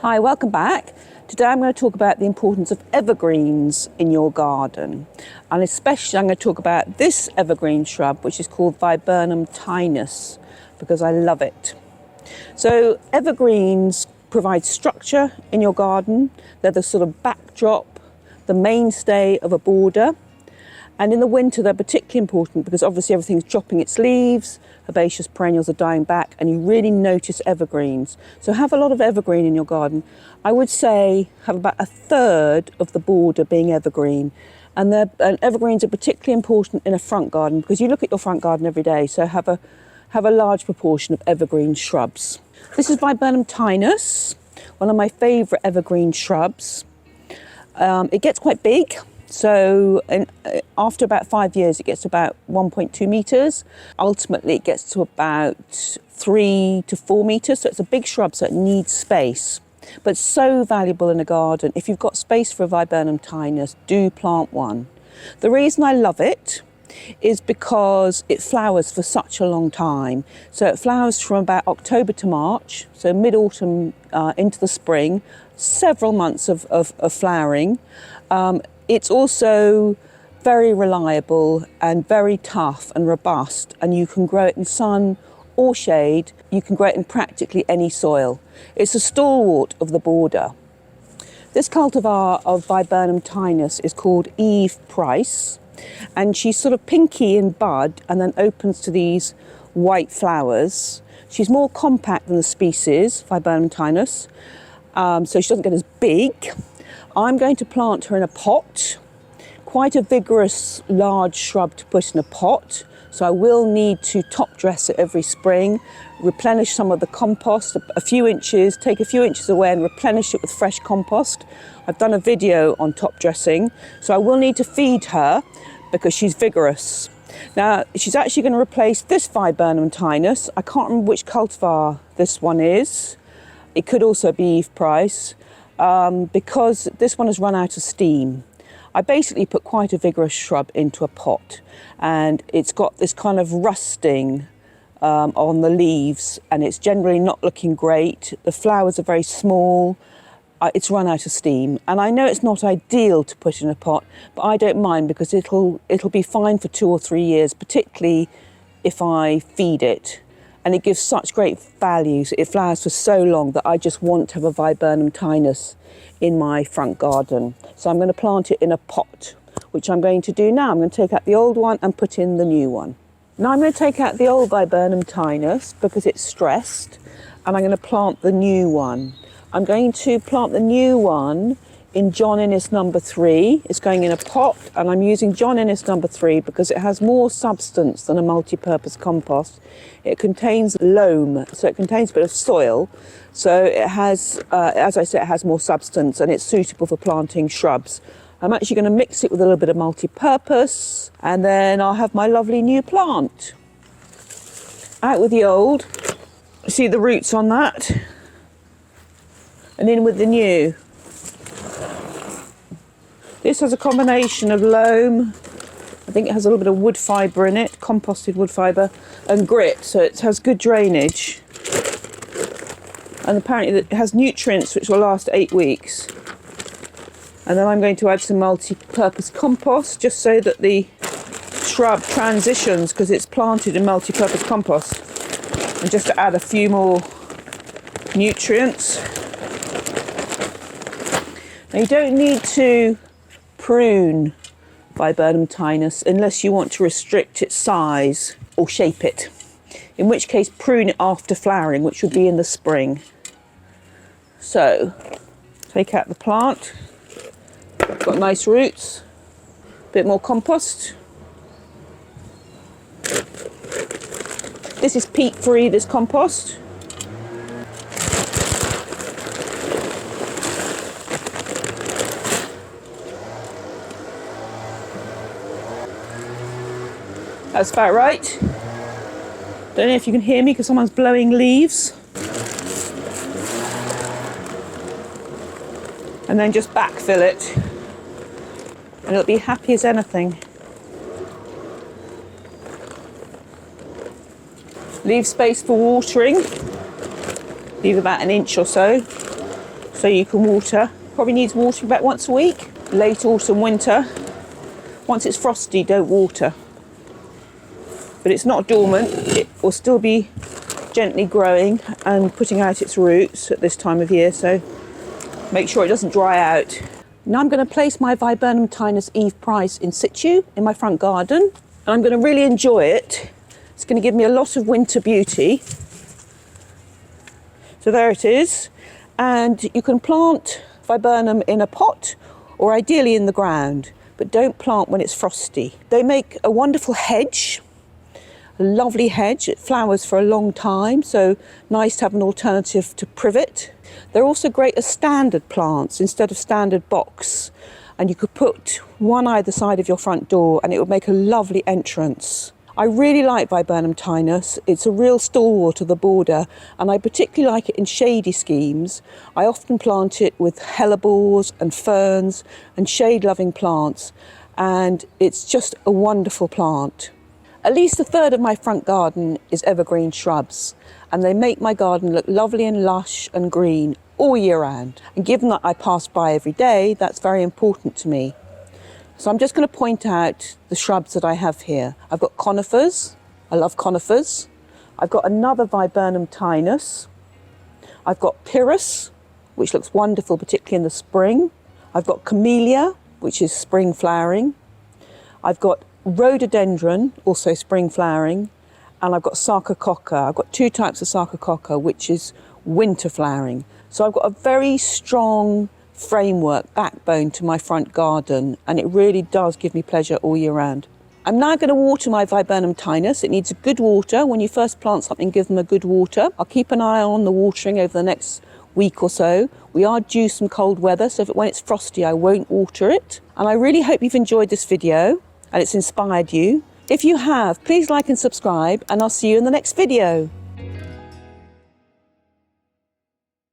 Hi, welcome back. Today I'm going to talk about the importance of evergreens in your garden. And especially I'm going to talk about this evergreen shrub, which is called Viburnum tinus, because I love it. So evergreens provide structure in your garden. They're the sort of backdrop, the mainstay of a border. And in the winter, they're particularly important because obviously everything's dropping its leaves, herbaceous perennials are dying back, and you really notice evergreens. So have a lot of evergreen in your garden. I would say have about a third of the border being evergreen. And evergreens are particularly important in a front garden because you look at your front garden every day, so have a large proportion of evergreen shrubs. This is Viburnum tinus, one of my favourite evergreen shrubs. It gets quite big. So after about 5 years, it gets to about 1.2 metres. Ultimately, it gets to about 3 to 4 metres. So it's a big shrub, so it needs space. But so valuable in a garden. If you've got space for a Viburnum tinus, do plant one. The reason I love it is because it flowers for such a long time. So it flowers from about October to March, so mid-autumn into the spring, several months of flowering. It's also very reliable and very tough and robust, and you can grow it in sun or shade. You can grow it in practically any soil. It's a stalwart of the border. This cultivar of Viburnum tinus is called Eve Price, and she's sort of pinky in bud and then opens to these white flowers. She's more compact than the species, Viburnum tinus, so she doesn't get as big. I'm going to plant her in a pot, quite a vigorous large shrub to put in a pot, so I will need to top dress it every spring, replenish some of the compost, a few inches, take a few inches away and replenish it with fresh compost. I've done a video on top dressing, so I will need to feed her because she's vigorous. Now, she's actually going to replace this Viburnum tinus. I can't remember which cultivar this one is. It could also be Eve Price. Because this one has run out of steam. I basically put quite a vigorous shrub into a pot, and it's got this kind of rusting on the leaves, and it's generally not looking great. The flowers are very small. It's run out of steam, and I know it's not ideal to put in a pot, but I don't mind because it'll be fine for 2 or 3 years, particularly if I feed it. And it gives such great value. It flowers for so long that I just want to have a Viburnum tinus in my front garden. So I'm going to plant it in a pot, which I'm going to do now. I'm going to take out the old one and put in the new one. Now I'm going to take out the old Viburnum tinus because it's stressed, and I'm going to plant the new one. I'm going to plant the new one in John Innes number 3. It's going in a pot, and I'm using John Innes number 3 because it has more substance than a multi-purpose compost. It contains loam, so it contains a bit of soil. So it has, as I said, it has more substance and it's suitable for planting shrubs. I'm actually going to mix it with a little bit of multi-purpose, and then I'll have my lovely new plant. Out with the old. See the roots on that? And in with the new. This has a combination of loam, I think it has a little bit of wood fibre in it, composted wood fibre, and grit, so it has good drainage. And apparently it has nutrients which will last 8 weeks. And then I'm going to add some multi-purpose compost just so that the shrub transitions, because it's planted in multi-purpose compost, and just to add a few more nutrients. Now you don't need to prune Viburnum tinus unless you want to restrict its size or shape it, in which case prune it after flowering, which would be in the spring. So take out the plant, got nice roots, a bit more compost. This is peat free, this compost. That's about right. Don't know if you can hear me because someone's blowing leaves. And then just backfill it. And it'll be happy as anything. Leave space for watering. Leave about an inch or so. so you can water. Probably needs watering about once a week. Late autumn, winter. Once it's frosty, don't water. But it's not dormant, it will still be gently growing and putting out its roots at this time of year, so make sure it doesn't dry out. Now I'm going to place my Viburnum tinus Eve Price in situ in my front garden, and I'm going to really enjoy it. It's going to give me a lot of winter beauty. So there it is, and you can plant Viburnum in a pot or ideally in the ground, but don't plant when it's frosty. They make a wonderful hedge. A lovely hedge, it flowers for a long time, so nice to have an alternative to privet. They're also great as standard plants instead of standard box, and you could put one either side of your front door and it would make a lovely entrance. I really like Viburnum tinus. It's a real stalwart of the border, and I particularly like it in shady schemes. I often plant it with hellebores and ferns and shade-loving plants, and it's just a wonderful plant. At least a third of my front garden is evergreen shrubs, and they make my garden look lovely and lush and green all year round. And given that I pass by every day, that's very important to me. So I'm just going to point out the shrubs that I have here. I've got conifers. I love conifers. I've got another Viburnum tinus. I've got pieris, which looks wonderful, particularly in the spring. I've got camellia, which is spring flowering. I've got rhododendron, also spring flowering, and I've got sarcococca. I've got two types of sarcococca, which is winter flowering. So I've got a very strong framework, backbone to my front garden, and it really does give me pleasure all year round. I'm now going to water my Viburnum tinus. It needs a good water. When you first plant something, give them a good water. I'll keep an eye on the watering over the next week or so. We are due some cold weather, so when it's frosty, I won't water it. And I really hope you've enjoyed this video and it's inspired you. If you have, please like and subscribe, and I'll see you in the next video.